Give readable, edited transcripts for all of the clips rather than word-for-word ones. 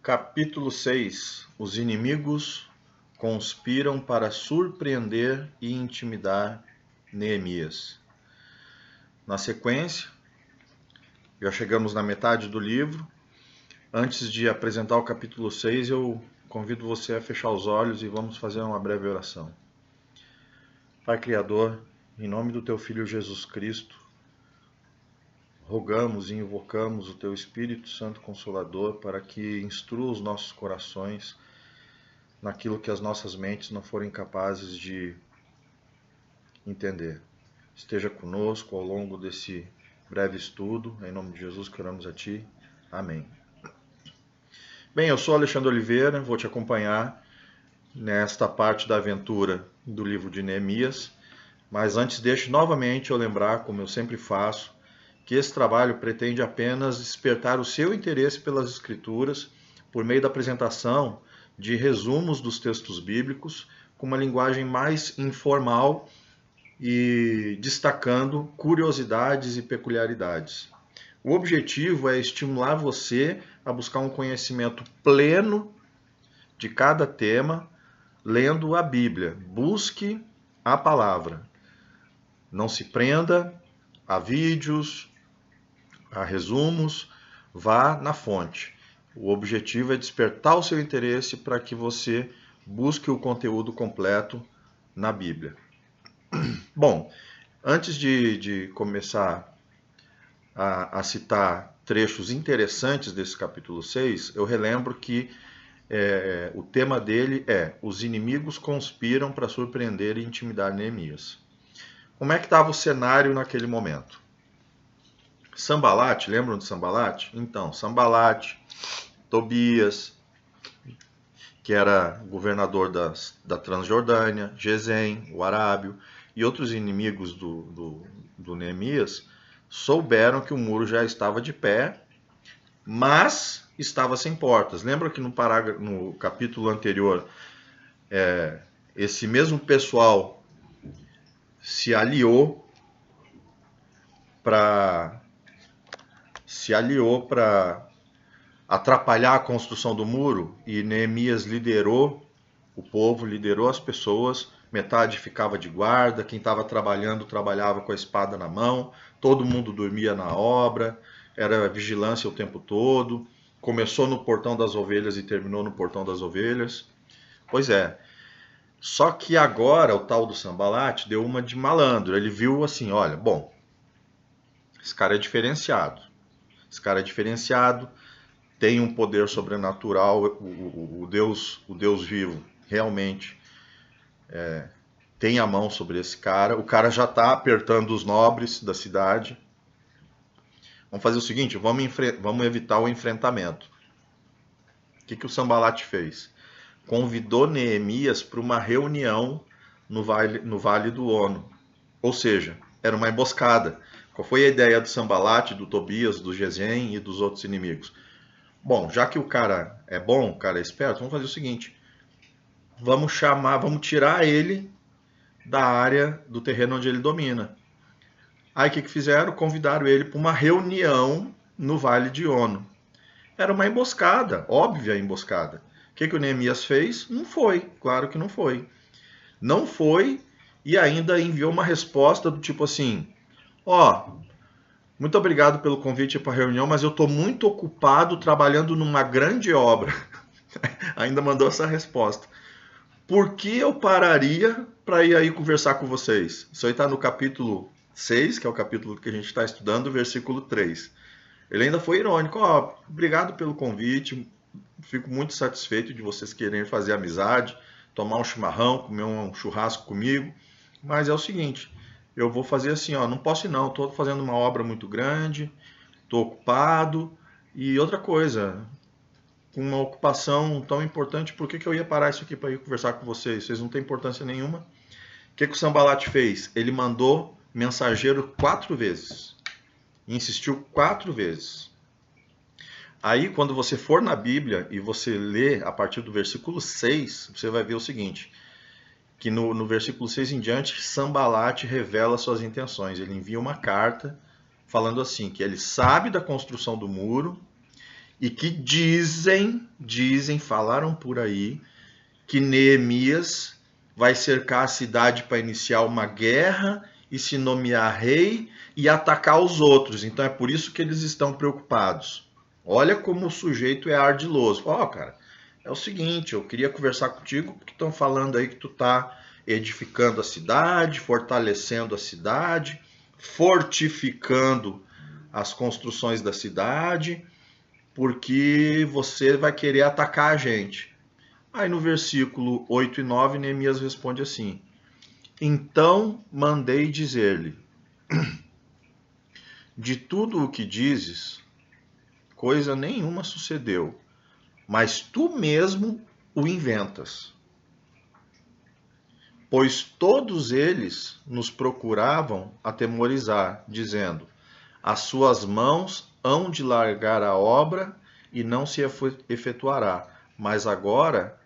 Capítulo 6. Os inimigos conspiram para surpreender e intimidar Neemias. Na sequência, já chegamos na metade do livro. Antes de apresentar o capítulo 6, eu convido você a fechar os olhos e vamos fazer uma breve oração. Pai Criador, em nome do Teu Filho Jesus Cristo, rogamos e invocamos o Teu Espírito Santo Consolador para que instrua os nossos corações naquilo que as nossas mentes não forem capazes de entender. Esteja conosco ao longo desse breve estudo. Em nome de Jesus que oramos a Ti. Amém. Bem, eu sou Alexandre Oliveira, vou te acompanhar nesta parte da aventura do livro de Neemias. Mas antes deixe novamente eu lembrar, como eu sempre faço, que esse trabalho pretende apenas despertar o seu interesse pelas Escrituras por meio da apresentação de resumos dos textos bíblicos com uma linguagem mais informal e destacando curiosidades e peculiaridades. O objetivo é estimular você a buscar um conhecimento pleno de cada tema, lendo a Bíblia. Busque a palavra. Não se prenda a vídeos, a resumos, vá na fonte. O objetivo é despertar o seu interesse para que você busque o conteúdo completo na Bíblia. Bom, antes de começar a citar trechos interessantes desse capítulo 6, eu relembro que o tema dele é: os inimigos conspiram para surpreender e intimidar Neemias. Como é que estava o cenário naquele momento? Sanbalat, lembram de Sanbalat? Então, Sanbalat, Tobias, que era governador da Transjordânia, Gesem, o Arábio, e outros inimigos do Neemias, souberam que o muro já estava de pé, mas estava sem portas. Lembra que no capítulo anterior, esse mesmo pessoal se aliou para atrapalhar a construção do muro, e Neemias liderou o povo, liderou as pessoas, metade ficava de guarda, quem estava trabalhando, trabalhava com a espada na mão, todo mundo dormia na obra, era vigilância o tempo todo, começou no portão das ovelhas e terminou no portão das ovelhas. Pois é, só que agora o tal do Sanbalat deu uma de malandro, ele viu assim, olha, bom, esse cara é diferenciado, tem um poder sobrenatural, o Deus vivo realmente tem a mão sobre esse cara, o cara já está apertando os nobres da cidade. Vamos fazer o seguinte, vamos evitar o enfrentamento. O que o Sanbalat fez? Convidou Neemias para uma reunião no Vale do Ono, ou seja, era uma emboscada. Qual foi a ideia do Sanbalat, do Tobias, do Gesem e dos outros inimigos? Bom, já que o cara é bom, o cara é esperto, vamos fazer o seguinte. Vamos tirar ele da área do terreno onde ele domina. Aí o que fizeram? Convidaram ele para uma reunião no Vale de Ono. Era uma emboscada, óbvia emboscada. O que o Neemias fez? Não foi, claro que não foi. Não foi e ainda enviou uma resposta do tipo assim, muito obrigado pelo convite para a reunião, mas eu estou muito ocupado trabalhando numa grande obra. Ainda mandou essa resposta. Por que eu pararia para ir aí conversar com vocês? Isso aí está no capítulo 6, que é o capítulo que a gente está estudando, versículo 3. Ele ainda foi irônico. Obrigado pelo convite, fico muito satisfeito de vocês quererem fazer amizade, tomar um chimarrão, comer um churrasco comigo, mas é o seguinte, eu vou fazer assim, não posso ir não, estou fazendo uma obra muito grande, estou ocupado, e outra coisa, com uma ocupação tão importante, por que eu ia parar isso aqui para ir conversar com vocês? Vocês não têm importância nenhuma. O que o Sanbalat fez? Ele mandou mensageiro 4 vezes, insistiu 4 vezes. Aí, quando você for na Bíblia e você lê a partir do versículo 6, você vai ver o seguinte, que no versículo 6 em diante, Sanbalat revela suas intenções. Ele envia uma carta falando assim, que ele sabe da construção do muro e que falaram por aí, que Neemias vai cercar a cidade para iniciar uma guerra e se nomear rei e atacar os outros. Então é por isso que eles estão preocupados. Olha como o sujeito é ardiloso. Ó, cara, é o seguinte, eu queria conversar contigo porque estão falando aí que tu tá edificando a cidade, fortalecendo a cidade, fortificando as construções da cidade, porque você vai querer atacar a gente. Aí no versículo 8 e 9, Neemias responde assim: Então mandei dizer-lhe, de tudo o que dizes, coisa nenhuma sucedeu, mas tu mesmo o inventas. Pois todos eles nos procuravam atemorizar, dizendo: As suas mãos hão de largar a obra e não se efetuará. Mas agora,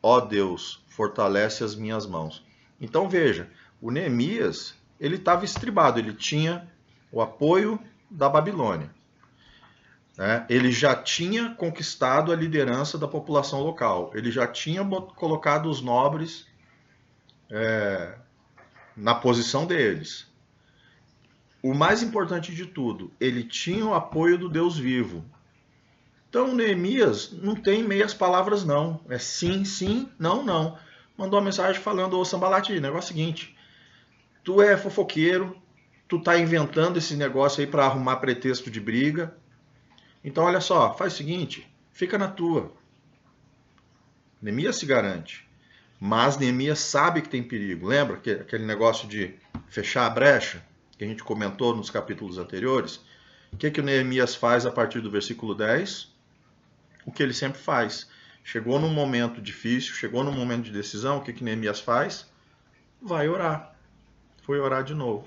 ó Deus, fortalece as minhas mãos. Então veja, o Neemias, ele estava estribado, ele tinha o apoio da Babilônia. Né? Ele já tinha conquistado a liderança da população local, ele já tinha colocado os nobres na posição deles. O mais importante de tudo, ele tinha o apoio do Deus vivo. Então Neemias não tem meias palavras não, é sim, sim, não, não. Mandou uma mensagem falando: ô Sambalate, o negócio é o seguinte, tu é fofoqueiro, tu tá inventando esse negócio aí para arrumar pretexto de briga. Então olha só, faz o seguinte, fica na tua. Neemias se garante. Mas Neemias sabe que tem perigo. Lembra aquele negócio de fechar a brecha que a gente comentou nos capítulos anteriores? O que o Neemias faz a partir do versículo 10? O que ele sempre faz. Chegou num momento difícil, chegou num momento de decisão, o que Neemias faz? Vai orar. Foi orar de novo.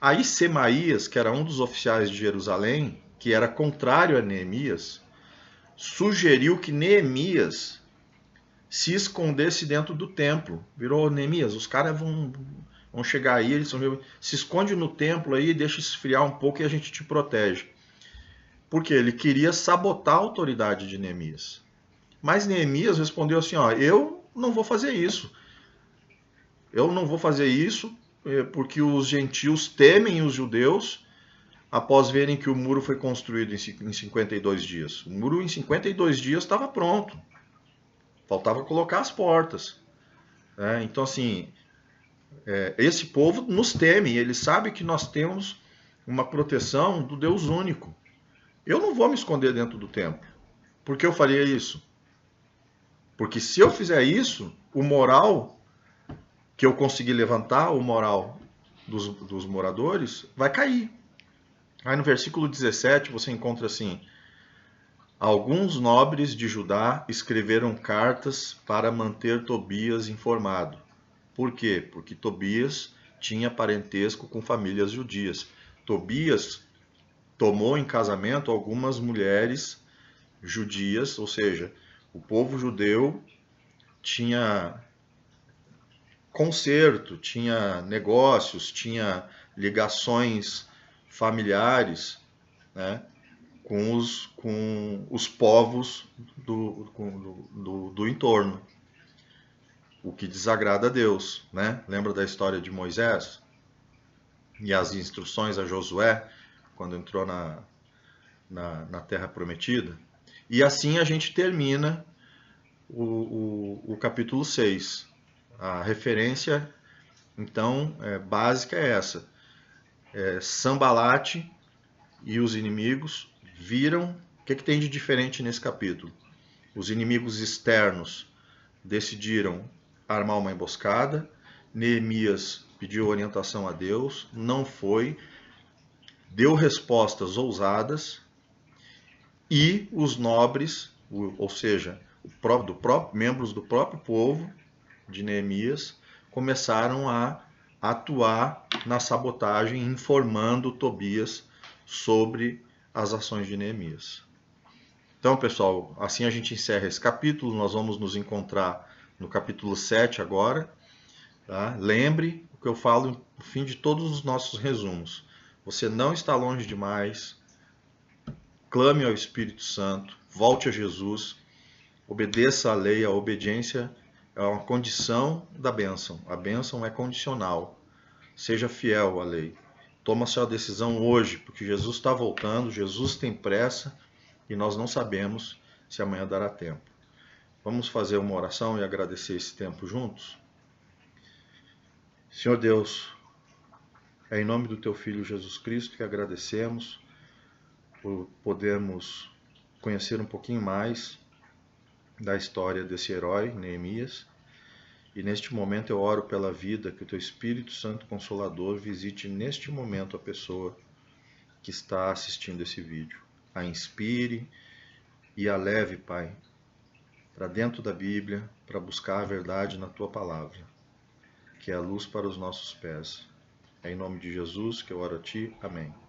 Aí Semaías, que era um dos oficiais de Jerusalém, que era contrário a Neemias, sugeriu que Neemias se escondesse dentro do templo. Virou: Neemias, os caras vão chegar aí, eles se esconde no templo aí, deixa esfriar um pouco e a gente te protege. Porque ele queria sabotar a autoridade de Neemias. Mas Neemias respondeu assim: ó, eu não vou fazer isso. Eu não vou fazer isso porque os gentios temem os judeus após verem que o muro foi construído em 52 dias. O muro em 52 dias estava pronto. Faltava colocar as portas. Então, assim, esse povo nos teme, ele sabe que nós temos uma proteção do Deus único. Eu não vou me esconder dentro do templo. Por que eu faria isso? Porque se eu fizer isso, o moral que eu conseguir levantar, o moral dos moradores, vai cair. Aí no versículo 17 você encontra assim: Alguns nobres de Judá escreveram cartas para manter Tobias informado. Por quê? Porque Tobias tinha parentesco com famílias judias. Tobias tomou em casamento algumas mulheres judias, ou seja, o povo judeu tinha conserto, tinha negócios, tinha ligações familiares, né, com os povos do entorno, o que desagrada a Deus. Né? Lembra da história de Moisés e as instruções a Josué, quando entrou na Terra Prometida? E assim a gente termina o capítulo 6. A referência, então, básica é essa. Sambalate e os inimigos viram. O que tem de diferente nesse capítulo? Os inimigos externos decidiram armar uma emboscada. Neemias pediu orientação a Deus, não foi, deu respostas ousadas, e os nobres, ou seja, membros do próprio povo de Neemias, começaram a atuar na sabotagem, informando Tobias sobre as ações de Neemias. Então, pessoal, assim a gente encerra esse capítulo. Nós vamos nos encontrar no capítulo 7 agora. Tá? Lembre o que eu falo no fim de todos os nossos resumos. Você não está longe demais. clame ao Espírito Santo, volte a Jesus, obedeça à lei. A obediência é uma condição da bênção. A bênção é condicional. Seja fiel à lei. Toma sua decisão hoje, porque Jesus está voltando, Jesus tem pressa e nós não sabemos se amanhã dará tempo. Vamos fazer uma oração e agradecer esse tempo juntos? Senhor Deus, é em nome do Teu Filho Jesus Cristo que agradecemos por podermos conhecer um pouquinho mais da história desse herói, Neemias. E neste momento eu oro pela vida, que o Teu Espírito Santo Consolador visite neste momento a pessoa que está assistindo esse vídeo. A inspire e a leve, Pai, para dentro da Bíblia, para buscar a verdade na Tua Palavra, que é a luz para os nossos pés. É em nome de Jesus que eu oro a Ti. Amém.